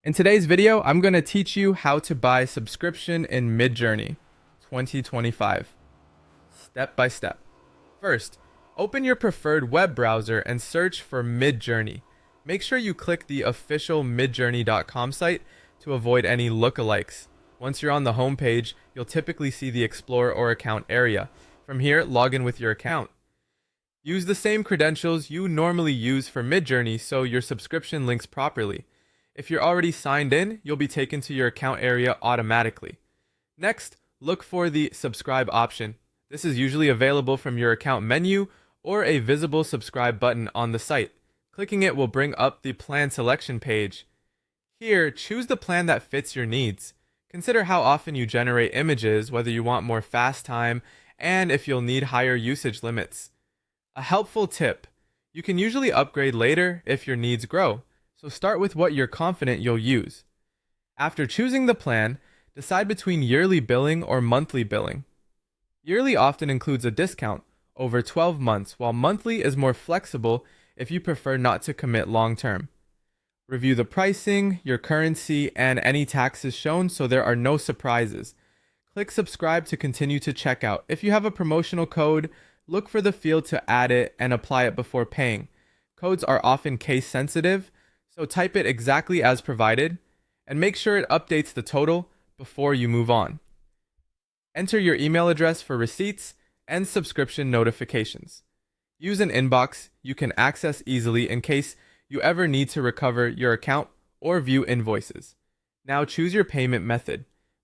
In today's video, I'm going to teach you how to buy subscription in Midjourney 2025, step by step. First, open your preferred web browser and search for Midjourney. Make sure you click the official midjourney.com site to avoid any lookalikes. Once you're on the home page, you'll typically see the Explore or Account area. From here, log in with your account. Use the same credentials you normally use for Midjourney so your subscription links properly. If you're already signed in, you'll be taken to your account area automatically. Next, look for the subscribe option. This is usually available from your account menu or a visible subscribe button on the site. Clicking it will bring up the plan selection page. Here, choose the plan that fits your needs. Consider how often you generate images, whether you want more fast time, and if you'll need higher usage limits. A helpful tip: you can usually upgrade later if your needs grow. So start with what you're confident you'll use. After choosing the plan, decide between yearly billing or monthly billing. Yearly often includes a discount over 12 months, while monthly is more flexible if you prefer not to commit long term. Review the pricing, your currency, and any taxes shown so there are no surprises. Click subscribe to continue to checkout. If you have a promotional code, look for the field to add it and apply it before paying. Codes are often case sensitive, so type it exactly as provided, and make sure it updates the total before you move on. Enter your email address for receipts and subscription notifications. Use an inbox you can access easily in case you ever need to recover your account or view invoices. Now choose your payment method.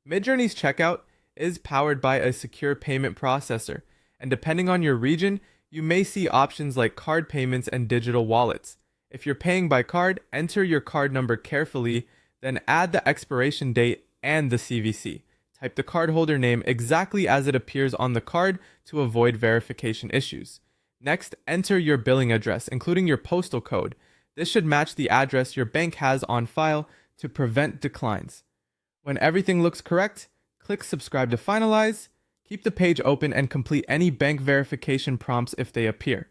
Midjourney's checkout is powered by a secure payment processor, and depending on your region, you may see options like card payments and digital wallets. If you're paying by card, enter your card number carefully, then add the expiration date and the CVC. Type the cardholder name exactly as it appears on the card to avoid verification issues. Next, enter your billing address, including your postal code. This should match the address your bank has on file to prevent declines. When everything looks correct, click subscribe to finalize. Keep the page open and complete any bank verification prompts if they appear.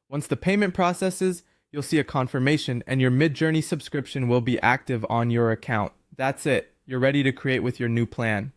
Once the payment processes, you'll see a confirmation and your Midjourney subscription will be active on your account. That's it. You're ready to create with your new plan.